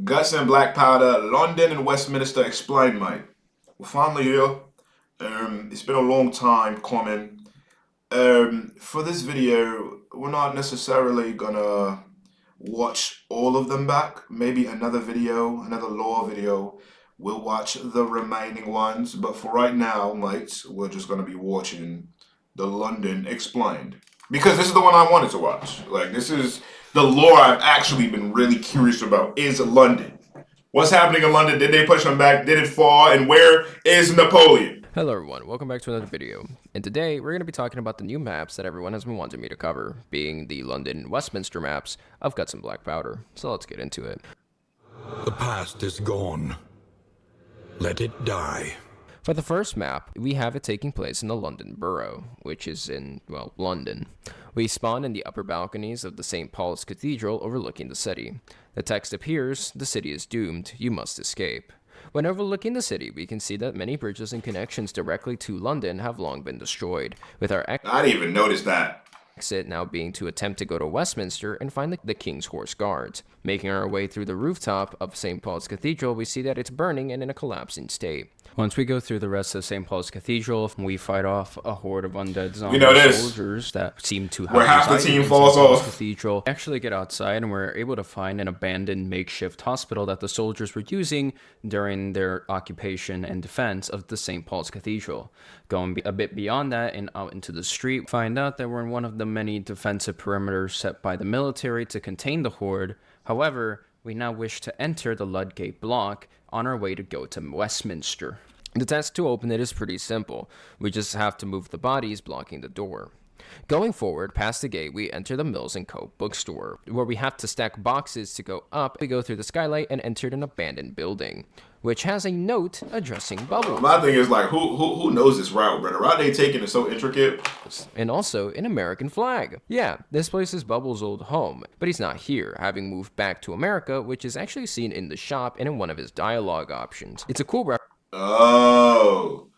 Guts and Black Powder, London and Westminster explained, mate. We're finally here. It's been a long time coming. For this video, we're not necessarily gonna watch all of them back. Maybe another video, another lore video. We'll watch the remaining ones. But for right now, mates, we're just gonna be watching the London Explained. Because this is the one I wanted to watch. Like, this is the lore I've actually been really curious about. Is London. What's happening in London? Did they push them back? Did it fall? And where is Napoleon? Hello everyone, welcome back to another video, and today we're going to be talking about the new maps that everyone has been wanting me to cover, being the London and Westminster maps of Guts and Black Powder. So let's get into it. The past is gone. Let it die. For the first map, we have it taking place in the London Borough, which is in, well, London. We spawn in the upper balconies of the St. Paul's Cathedral overlooking the city. The text appears, "The city is doomed, you must escape." When overlooking the city, we can see that many bridges and connections directly to London have long been destroyed, with our I didn't even notice that. exit now being to attempt to go to Westminster and find the King's Horse Guards. Making our way through the rooftop of St. Paul's Cathedral, we see that it's burning and in a collapsing state. Once we go through the rest of St. Paul's Cathedral, we fight off a horde of undead zombie soldiers that seem to have where half the team in falls St. Paul's off. Cathedral. We actually get outside and we're able to find an abandoned makeshift hospital that the soldiers were using during their occupation and defense of the St. Paul's Cathedral. Going a bit beyond that and out into the street, find out that we're in one of the many defensive perimeters set by the military to contain the horde. However, we now wish to enter the Ludgate block on our way to go to Westminster. The task to open it is pretty simple. We just have to move the bodies blocking the door. Going forward, past the gate, we enter the Mills & Co. bookstore, where we have to stack boxes to go up. We go through the skylight and enter an abandoned building, which has a note addressing Bubbles. My thing is, like, who knows this route, bro? The route they taking is so intricate. And also an American flag. Yeah, this place is Bubbles' old home, but he's not here, having moved back to America, which is actually seen in the shop and in one of his dialogue options. It's a cool Oh.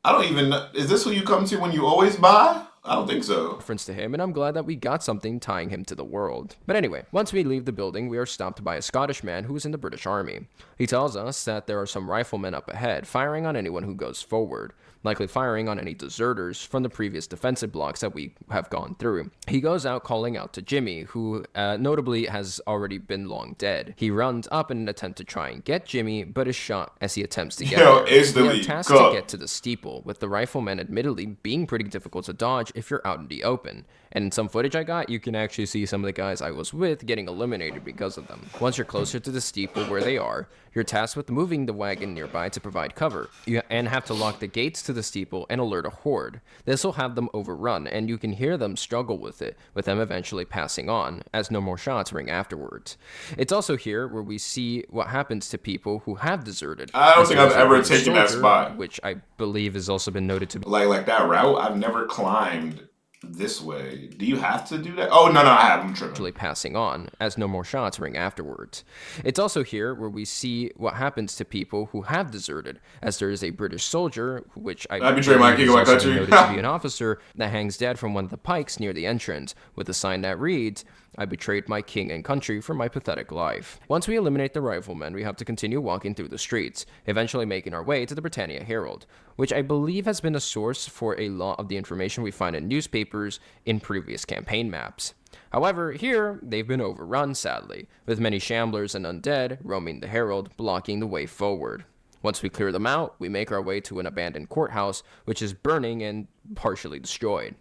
I don't even know. Is this who you come to when you always buy? I don't think so. reference to him, and I'm glad that we got something tying him to the world. But anyway, once we leave the building, we are stopped by a Scottish man who is in the British Army. He tells us that there are some riflemen up ahead, firing on anyone who goes forward, likely firing on any deserters from the previous defensive blocks that we have gone through. He goes out calling out to Jimmy, who notably has already been long dead. He runs up in an attempt to try and get Jimmy, but is shot as he attempts to get there. We are tasked to get to the steeple, with the riflemen admittedly being pretty difficult to dodge if you're out in the open. And in some footage I got, you can actually see some of the guys I was with getting eliminated because of them. Once you're closer to the steeple where they are, you're tasked with moving the wagon nearby to provide cover, and have to lock the gates to the steeple and alert a horde. This will have them overrun, and you can hear them struggle with it, with them eventually passing on, as no more shots ring afterwards. It's also here where we see what happens to people who have deserted. I don't think I've ever taken that spot. Which I believe has also been noted to be like that route. I've never climbed this way. Do you have to do that? Oh, no, I have. I'm tripping. Passing on, as no more shots ring afterwards. It's also here where we see what happens to people who have deserted, as there is a British soldier, which I betray my king and my country, noted to be an officer, that hangs dead from one of the pikes near the entrance, with a sign that reads, "I betrayed my king and country for my pathetic life." Once we eliminate the riflemen, we have to continue walking through the streets, eventually making our way to the Britannia Herald, which I believe has been a source for a lot of the information we find in newspapers in previous campaign maps. However, here, they've been overrun, sadly, with many shamblers and undead roaming the Herald, blocking the way forward. Once we clear them out, we make our way to an abandoned courthouse, which is burning and partially destroyed.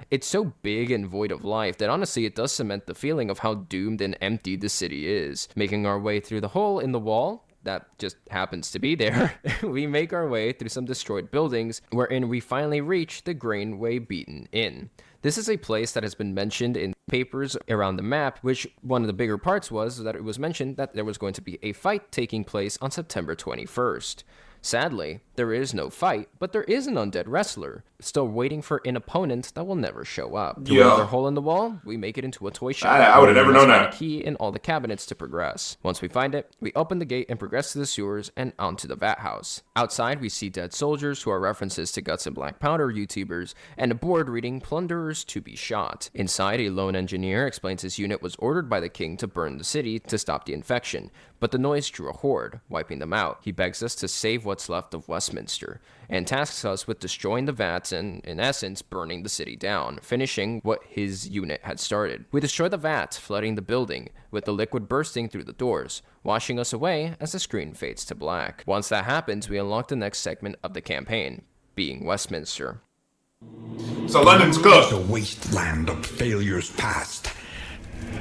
It's so big and void of life that honestly it does cement the feeling of how doomed and empty the city is. Making our way through the hole in the wall that just happens to be there, we make our way through some destroyed buildings, wherein we finally reach the Greenway Beaten Inn. This is a place that has been mentioned in papers around the map, which one of the bigger parts was that it was mentioned that there was going to be a fight taking place on September 21st. Sadly, There is no fight, but there is an undead wrestler, still waiting for an opponent that will never show up. Through another hole in the wall, we make it into a toy shop. I would have never known Find that. a key in all the cabinets to progress. Once we find it, we open the gate and progress to the sewers and onto the vat house. Outside, we see dead soldiers who are references to Guts and Black Powder YouTubers, and a board reading "Plunderers to be shot." Inside, a lone engineer explains his unit was ordered by the king to burn the city to stop the infection, but the noise drew a horde, wiping them out. He begs us to save what's left of Westminster, and tasks us with destroying the vats and, in essence, burning the city down, finishing what his unit had started. We destroy the vats, flooding the building, with the liquid bursting through the doors, washing us away as the screen fades to black. Once that happens, we unlock the next segment of the campaign, being Westminster. So London's It's cooked. a wasteland of failures past,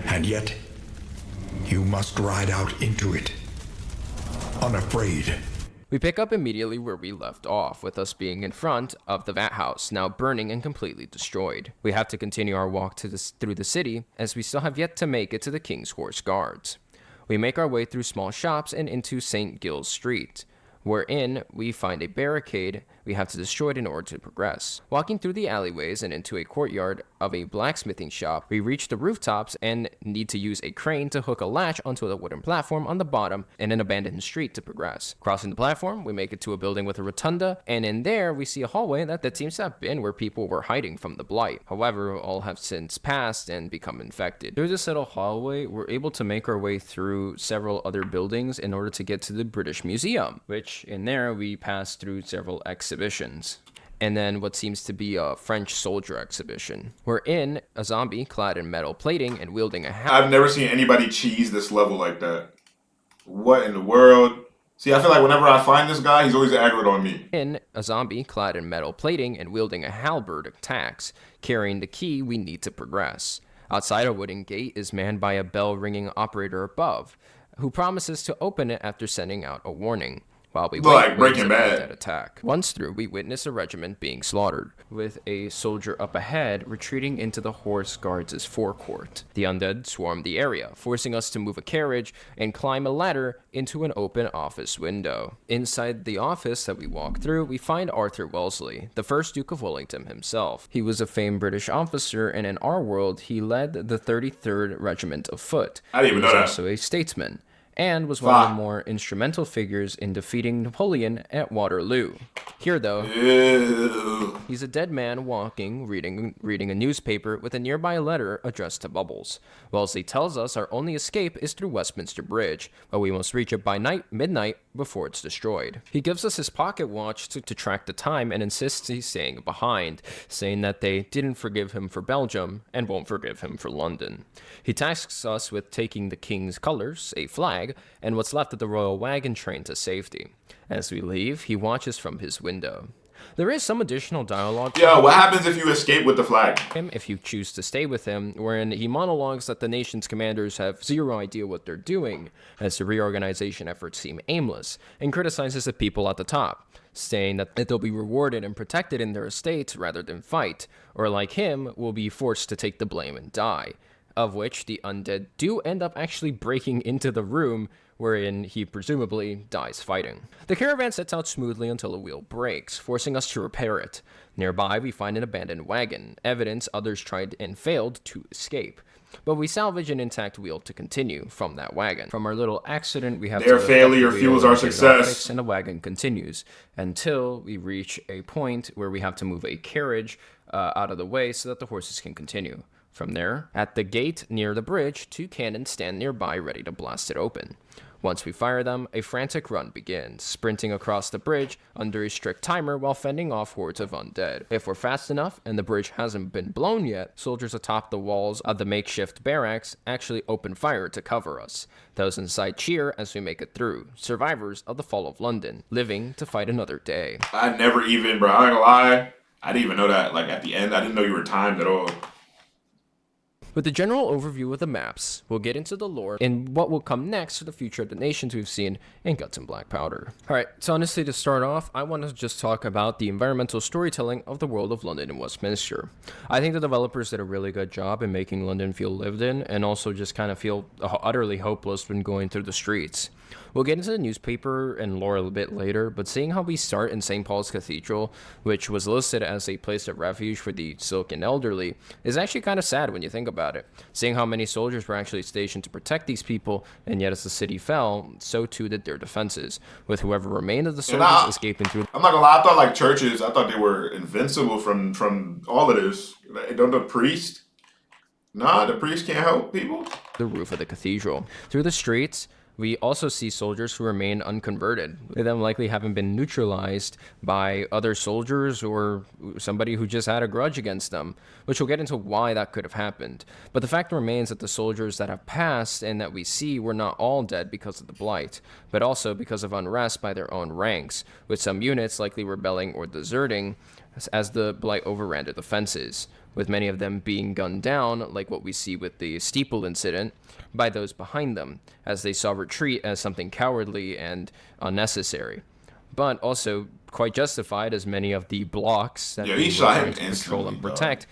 and yet you must ride out into it, unafraid. We pick up immediately where we left off, with us being in front of the vat house, now burning and completely destroyed. We have to continue our walk through the city, as we still have yet to make it to the King's Horse Guards. We make our way through small shops and into St. Gilles Street, wherein we find a barricade we have to destroy it in order to progress. Walking through the alleyways and into a courtyard of a blacksmithing shop, we reach the rooftops and need to use a crane to hook a latch onto a wooden platform on the bottom in an abandoned street to progress. Crossing the platform, we make it to a building with a rotunda, and in there we see a hallway that seems to have been where people were hiding from the blight. However, all have since passed and become infected. Through this little hallway, we're able to make our way through several other buildings in order to get to the British Museum, which in there we pass through several exhibitions. And then what seems to be a French soldier exhibition. We're in a zombie clad in metal plating and wielding a hammer. I've never seen anybody cheese this level like that. What in the world? See, I feel like whenever I find this guy, he's always aggroed on me. In a zombie clad in metal plating and wielding a halberd attacks, carrying the key we need to progress. Outside, a wooden gate is manned by a bell-ringing operator above, who promises to open it after sending out a warning. While we wait, Like Breaking waves of Bad. undead attack. Once through, we witness a regiment being slaughtered, with a soldier up ahead retreating into the horse guards' forecourt. The undead swarm the area, forcing us to move a carriage and climb a ladder into an open office window. Inside the office that we walk through, we find Arthur Wellesley, the first Duke of Wellington himself. He was a famed British officer, and in our world, he led the 33rd Regiment of Foot. I didn't even He was know that. also a statesman, and was one of the more instrumental figures in defeating Napoleon at Waterloo. Here, though, Ew. he's a dead man walking, reading a newspaper with a nearby letter addressed to Bubbles. Wellesley tells us our only escape is through Westminster Bridge, but we must reach it by midnight before it's destroyed. He gives us his pocket watch to track the time and insists he's staying behind, saying that they didn't forgive him for Belgium and won't forgive him for London. He tasks us with taking the king's colors, a flag, and what's left of the royal wagon train to safety. As we leave, he watches from his window. There is some additional dialogue Yo, what happens if you escape with the flag? him if you choose to stay with him, wherein he monologues that the nation's commanders have zero idea what they're doing, as the reorganization efforts seem aimless, and criticizes the people at the top, saying that they'll be rewarded and protected in their estates rather than fight, or like him, will be forced to take the blame and die, of which the undead do end up actually breaking into the room wherein he presumably dies fighting. The caravan sets out smoothly until a wheel breaks, forcing us to repair it. Nearby, we find an abandoned wagon, evidence others tried and failed to escape. But we salvage an intact wheel to continue from that wagon. From our little accident, we have Their to failure cut the fuels wheel our and get it success. all fixed, and the wagon continues until we reach a point where we have to move a carriage out of the way so that the horses can continue. From there, at the gate near the bridge, 2 cannons stand nearby ready to blast it open. Once we fire them, a frantic run begins, sprinting across the bridge under a strict timer while fending off hordes of undead. If we're fast enough and the bridge hasn't been blown yet, soldiers atop the walls of the makeshift barracks actually open fire to cover us. Those inside cheer as we make it through, survivors of the fall of London, living to fight another day. I never even, bro. I ain't gonna lie. I didn't even know that. Like at the end, I didn't know you were timed at all. With the general overview of the maps, we'll get into the lore and what will come next for the future of the nations we've seen in Guts and Black Powder. Alright, so honestly to start off, I want to just talk about the environmental storytelling of the world of London and Westminster. I think the developers did a really good job in making London feel lived in and also just kind of feel utterly hopeless when going through the streets. We'll get into the newspaper and lore a little bit later, but seeing how we start in St. Paul's Cathedral, which was listed as a place of refuge for the sick and elderly, is actually kind of sad when you think about it. Seeing how many soldiers were actually stationed to protect these people, and yet as the city fell, so too did their defenses, with whoever remained of the soldiers escaping through. I'm not gonna lie, I thought like churches, I thought they were invincible from all of this. Don't the priest? Nah, the priest can't help people. The roof of the cathedral. Through the streets, we also see soldiers who remain unconverted, with them likely having been neutralized by other soldiers or somebody who just had a grudge against them, which we'll get into why that could have happened. But the fact remains that the soldiers that have passed and that we see were not all dead because of the Blight, but also because of unrest by their own ranks, with some units likely rebelling or deserting as the Blight overran their defenses, with many of them being gunned down, like what we see with the steeple incident, by those behind them, as they saw retreat as something cowardly and unnecessary, but also quite justified, as many of the blocks that they were trying to patrol and protect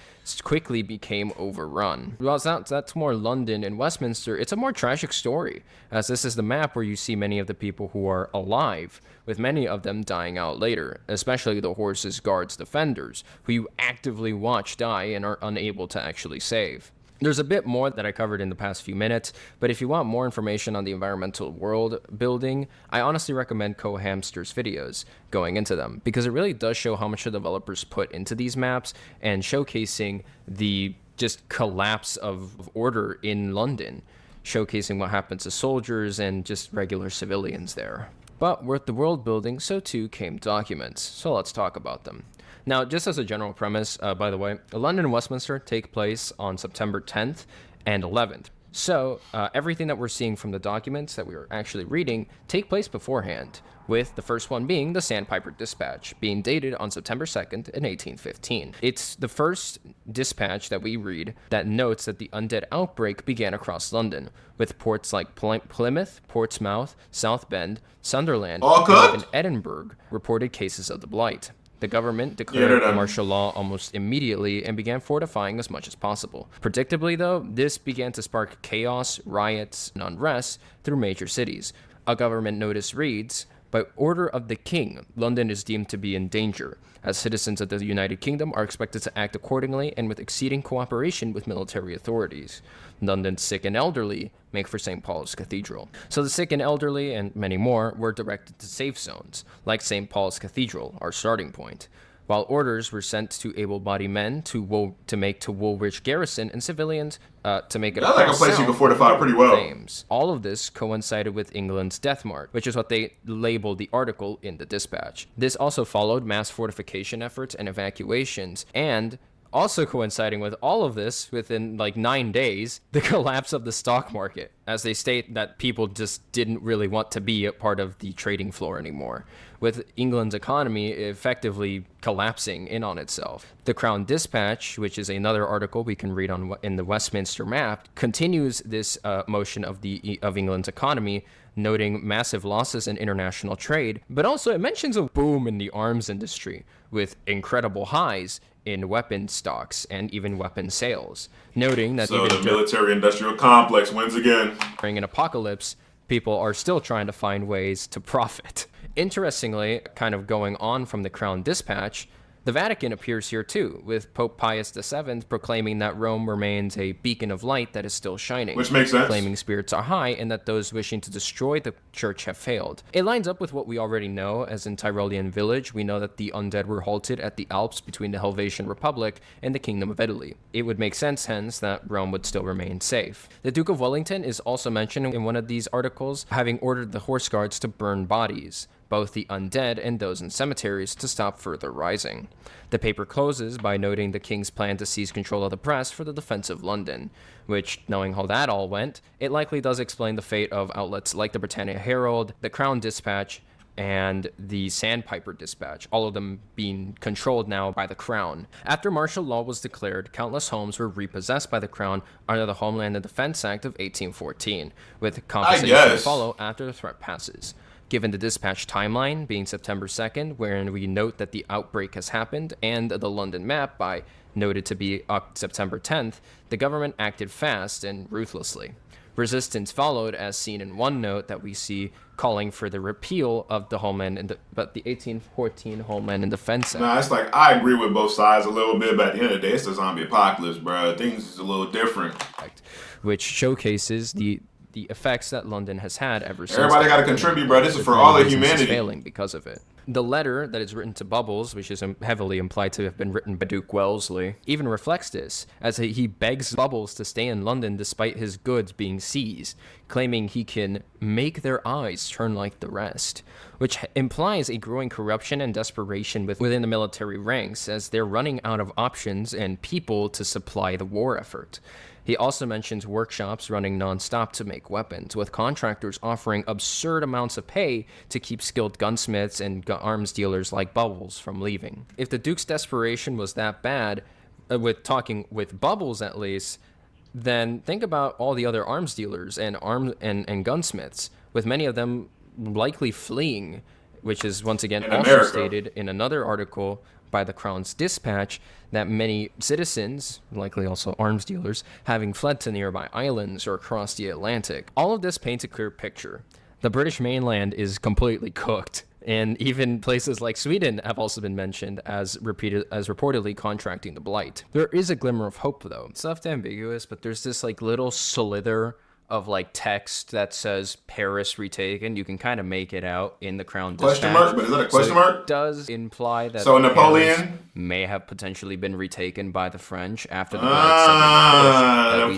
quickly became overrun. Well, that's more London and Westminster. It's a more tragic story, as this is the map where you see many of the people who are alive, with many of them dying out later, especially the horses, guards, defenders, who you actively watch die and are unable to actually save. There's a bit more that I covered in the past few minutes, but if you want more information on the environmental world building, I honestly recommend Co-Hamster's videos going into them, because it really does show how much the developers put into these maps and showcasing the just collapse of order in London, showcasing what happens to soldiers and just regular civilians there. But with the world building, so too came documents, so let's talk about them. Now, just as a general premise, by the way, London and Westminster take place on September 10th and 11th. So everything that we're seeing from the documents that we are actually reading take place beforehand, with the first one being the Sandpiper Dispatch, being dated on September 2nd in 1815. It's the first dispatch that we read that notes that the undead outbreak began across London, with ports like Plymouth, Portsmouth, South Bend, Sunderland, and even Edinburgh reported cases of the Blight. The government declared martial law almost immediately and began fortifying as much as possible. Predictably, though, this began to spark chaos, riots, and unrest through major cities. A government notice reads, "By order of the King, London is deemed to be in danger, as citizens of the United Kingdom are expected to act accordingly and with exceeding cooperation with military authorities. London's sick and elderly make for St. Paul's Cathedral." So the sick and elderly, and many more, were directed to safe zones, like St. Paul's Cathedral, our starting point, while orders were sent to able-bodied men to make to Woolwich Garrison and civilians to make it like a place you can fortify pretty well. Thames. All of this coincided with England's death march, which is what they labeled the article in the dispatch. This also followed mass fortification efforts and evacuations, and also coinciding with all of this, within like 9 days, the collapse of the stock market, as they state that people just didn't really want to be a part of the trading floor anymore, with England's economy effectively collapsing in on itself. The Crown Dispatch, which is another article we can read on in the Westminster map, continues this motion of England's economy, noting massive losses in international trade, but also it mentions a boom in the arms industry, with incredible highs in weapon stocks and even weapon sales, noting that so the military-industrial complex wins again. During an apocalypse, people are still trying to find ways to profit. Interestingly, kind of going on from the Crown Dispatch, the Vatican appears here too, with Pope Pius VII proclaiming that Rome remains a beacon of light that is still shining. Which makes sense. Claiming spirits are high and that those wishing to destroy the church have failed. It lines up with what we already know, as in Tyrolean Village, we know that the undead were halted at the Alps between the Helvetian Republic and the Kingdom of Italy. It would make sense, hence, that Rome would still remain safe. The Duke of Wellington is also mentioned in one of these articles, having ordered the horse guards to burn bodies, both the undead and those in cemeteries, to stop further rising. The paper closes by noting the king's plan to seize control of the press for the defense of London, which, knowing how that all went, it likely does explain the fate of outlets like the Britannia Herald, the Crown Dispatch, and the Sandpiper Dispatch, all of them being controlled now by the Crown. After martial law was declared, countless homes were repossessed by the Crown under the Homeland and Defense Act of 1814, with compensation to follow after the threat passes. Given the dispatch timeline being September 2nd, wherein we note that the outbreak has happened, and the London map noted to be September 10th, the government acted fast and ruthlessly. Resistance followed, as seen in one note that we see calling for the repeal of the 1814 Homeland and Defense Act. Nah, it's like I agree with both sides a little bit, but at the end of the day, it's the zombie apocalypse, bro. Things is a little different. Which showcases the effects that London has had ever since. Everybody got to contribute, bro. This is for all of humanity. Failing because of it. The letter that is written to Bubbles, which is heavily implied to have been written by Duke Wellesley, even reflects this, as he begs Bubbles to stay in London despite his goods being seized, claiming he can make their eyes turn like the rest, which implies a growing corruption and desperation within the military ranks, as they're running out of options and people to supply the war effort. He also mentions workshops running non-stop to make weapons, with contractors offering absurd amounts of pay to keep skilled gunsmiths and arms dealers like Bubbles from leaving. If the Duke's desperation was that bad, with talking with Bubbles at least, then think about all the other arms dealers and gunsmiths, with many of them likely fleeing, which is once again also stated in another article by the Crown's Dispatch, that many citizens, likely also arms dealers, having fled to nearby islands or across the Atlantic. All of this paints a clear picture. The British mainland is completely cooked, and even places like Sweden have also been mentioned as reportedly contracting the blight. There is a glimmer of hope, though. It's left ambiguous, but there's this like little slither of like text that says Paris retaken. You can kind of make it out in the Crown Dispatch. Question mark? But is that a question mark? It does imply that Napoleon Paris may have potentially been retaken by the French after the Napoleon,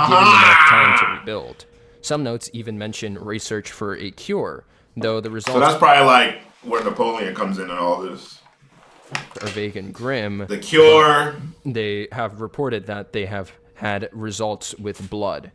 giving enough time to rebuild. Some notes even mention research for a cure, though the results. So that's probably like where Napoleon comes in and all this. Are vague and grim. The cure. They have reported that they have had results with blood,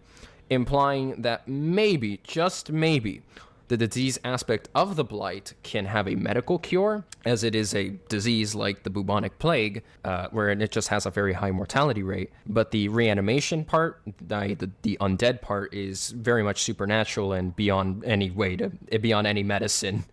implying that maybe, just maybe, the disease aspect of the blight can have a medical cure, as it is a disease like the bubonic plague, where it just has a very high mortality rate. But the reanimation part, the undead part, is very much supernatural and beyond any medicine.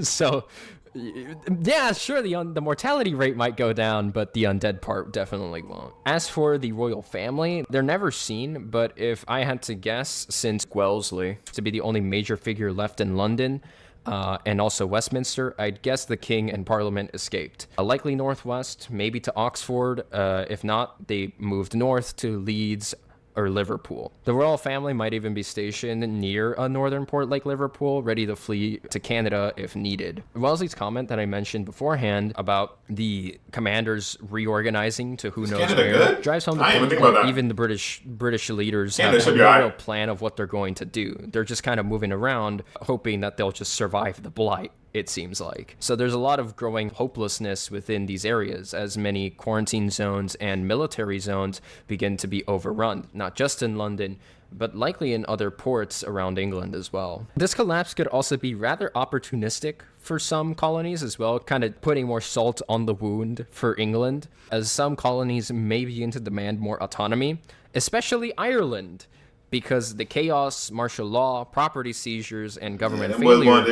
So, yeah, sure, the mortality rate might go down, but the undead part definitely won't. As for the royal family, they're never seen, but if I had to guess, since Wellesley to be the only major figure left in London, and also Westminster, I'd guess the king and parliament escaped. Likely northwest, maybe to Oxford. If not, they moved north to Leeds or Liverpool. The royal family might even be stationed near a northern port like Liverpool, ready to flee to Canada if needed. Wellesley's comment that I mentioned beforehand about the commanders reorganizing to who knows where drives home the point that even the British leaders have no real plan of what they're going to do. They're just kind of moving around, hoping that they'll just survive the blight, it seems like. So there's a lot of growing hopelessness within these areas as many quarantine zones and military zones begin to be overrun, not just in London, but likely in other ports around England as well. This collapse could also be rather opportunistic for some colonies as well, kind of putting more salt on the wound for England, as some colonies may begin to demand more autonomy, especially Ireland, because the chaos, martial law, property seizures, and government failure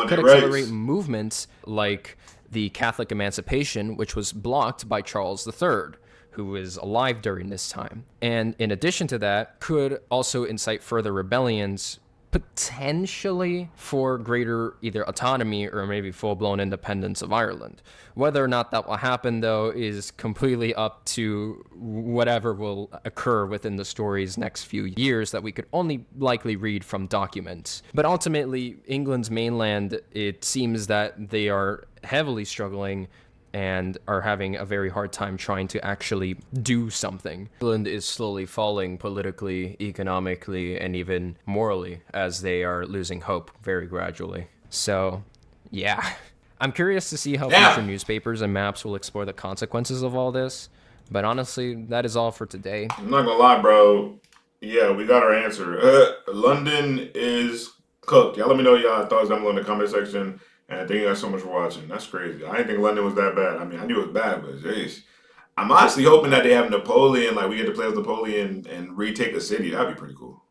could accelerate movements like the Catholic Emancipation, which was blocked by Charles III, who was alive during this time. And in addition to that, could also incite further rebellions, potentially for greater either autonomy or maybe full-blown independence of Ireland. Whether or not that will happen, though, is completely up to whatever will occur within the story's next few years that we could only likely read from documents. But ultimately, England's mainland, it seems that they are heavily struggling and are having a very hard time trying to actually do something. England is slowly falling politically, economically, and even morally as they are losing hope very gradually. So, yeah. I'm curious to see how future newspapers and maps will explore the consequences of all this. But honestly, that is all for today. I'm not gonna lie, bro. Yeah, we got our answer. London is cooked. Y'all let me know y'all thoughts down below in the comment section. And thank you guys so much for watching. That's crazy. I didn't think London was that bad. I mean, I knew it was bad, but jeez. I'm honestly hoping that they have Napoleon, like we get to play as Napoleon and retake a city. That'd be pretty cool.